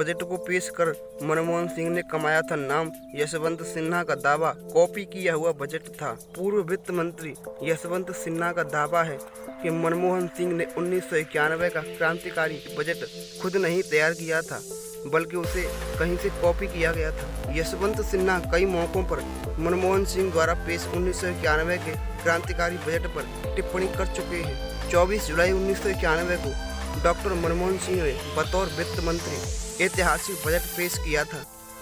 Budget को पेश कर मनमोहन सिंह ने कमाया था नाम। यशवंत सिन्हा का दावा कॉपी किया हुआ बजट था। पूर्व वित्त मंत्री यशवंत सिन्हा का दावा है कि मनमोहन सिंह ने 1991 का क्रांतिकारी बजट खुद नहीं तैयार किया था, बल्कि उसे कहीं से कॉपी किया गया था। यशवंत सिन्हा कई मौकों पर मनमोहन सिंह द्वारा पेश 1991 के क्रांतिकारी बजट पर टिप्पणी कर चुके हैं। 24 जुलाई 1991 को डॉक्टर मनमोहन सिंह ने बतौर वित्त मंत्री ऐतिहासिक बजट पेश किया था।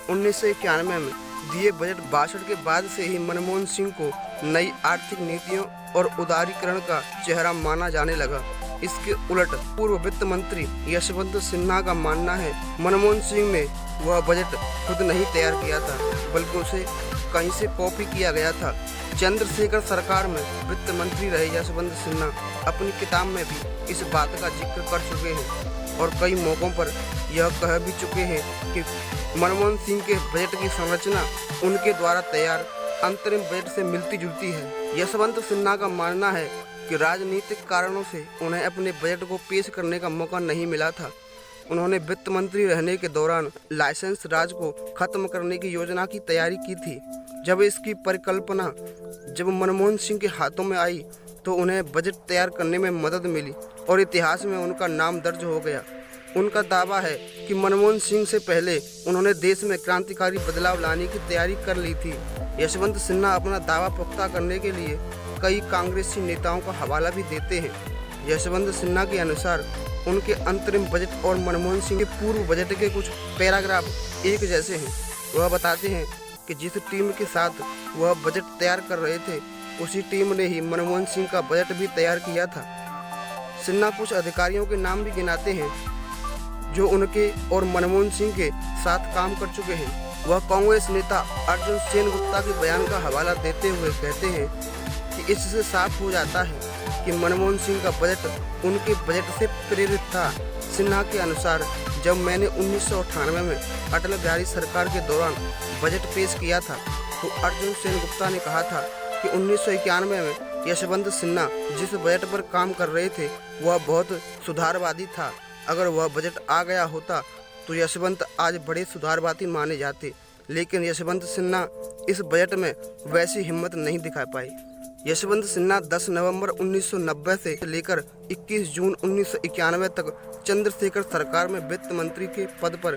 1991 में दिए बजट भाषण के बाद से ही मनमोहन सिंह को नई आर्थिक नीतियों और उदारीकरण का चेहरा माना जाने लगा। इसके उलट पूर्व वित्त मंत्री यशवंत सिन्हा का मानना है मनमोहन सिंह ने वह बजट खुद नहीं तैयार किया था, बल्कि उसे कहीं से कॉपी किया गया था। चंद्रशेखर सरकार में वित्त मंत्री रहे यशवंत सिन्हा अपनी किताब में भी इस बात का जिक्र कर चुके हैं और कई मौकों पर यह कह भी चुके हैं कि मनमोहन सिंह के बजट की संरचना उनके द्वारा तैयार अंतरिम बजट से मिलती जुलती है। यशवंत सिन्हा का मानना है कि राजनीतिक कारणों से उन्हें अपने बजट को पेश करने का मौका नहीं मिला था। उन्होंने वित्त मंत्री रहने के दौरान लाइसेंस राज को खत्म करने की योजना की तैयारी की थी। जब इसकी परिकल्पना जब मनमोहन सिंह के हाथों में आई तो उन्हें बजट तैयार करने में मदद मिली और इतिहास में उनका नाम दर्ज हो गया। उनका दावा है कि मनमोहन सिंह से पहले उन्होंने देश में क्रांतिकारी बदलाव लाने की तैयारी कर ली थी। यशवंत सिन्हा अपना दावा पुख्ता करने के लिए कई कांग्रेसी नेताओं का हवाला भी देते हैं। यशवंत सिन्हा के अनुसार उनके अंतरिम बजट और मनमोहन सिंह के पूर्व बजट के कुछ पैराग्राफ एक जैसे हैं। वह बताते हैं कि जिस टीम के साथ वह बजट तैयार कर रहे थे, उसी टीम ने ही मनमोहन सिंह का बजट भी तैयार किया था। सिन्हा कुछ अधिकारियों के नाम भी गिनाते हैं जो उनके और मनमोहन सिंह के साथ काम कर चुके हैं। वह कांग्रेस नेता अर्जुन सेनगुप्ता के बयान का हवाला देते हुए कहते हैं कि इससे साफ हो जाता है कि मनमोहन सिंह का बजट उनके बजट से प्रेरित था। सिन्हा के अनुसार जब मैंने 1998 में अटल बिहारी सरकार के दौरान बजट पेश किया था तो अर्जुन सेनगुप्ता ने कहा था कि 1991 में यशवंत सिन्हा जिस बजट पर काम कर रहे थे वह बहुत सुधारवादी था। अगर वह बजट आ गया होता तो यशवंत आज बड़े सुधारवादी माने जाते, लेकिन यशवंत सिन्हा इस बजट में वैसी हिम्मत नहीं दिखा पाए। यशवंत सिन्हा 10 नवंबर 1990 से लेकर 21 जून 1991 तक चंद्रशेखर सरकार में वित्त मंत्री के पद पर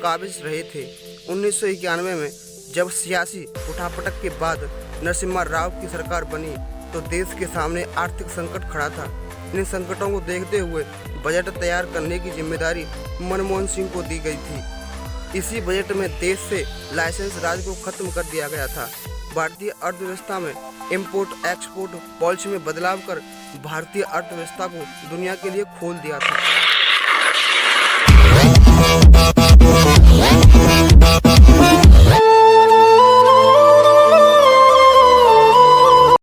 काबिज रहे थे। 1991 में जब सियासी उठापटक के बाद नरसिम्हा राव की सरकार बनी तो देश के सामने आर्थिक संकट खड़ा था। इन संकटों को देखते हुए बजट तैयार करने की जिम्मेदारी मनमोहन सिंह को दी गई थी। इसी बजट में देश से लाइसेंस राज को खत्म कर दिया गया था। भारतीय अर्थव्यवस्था में इंपोर्ट एक्सपोर्ट पॉलिसी में बदलाव कर भारतीय अर्थव्यवस्था को दुनिया के लिए खोल दिया था।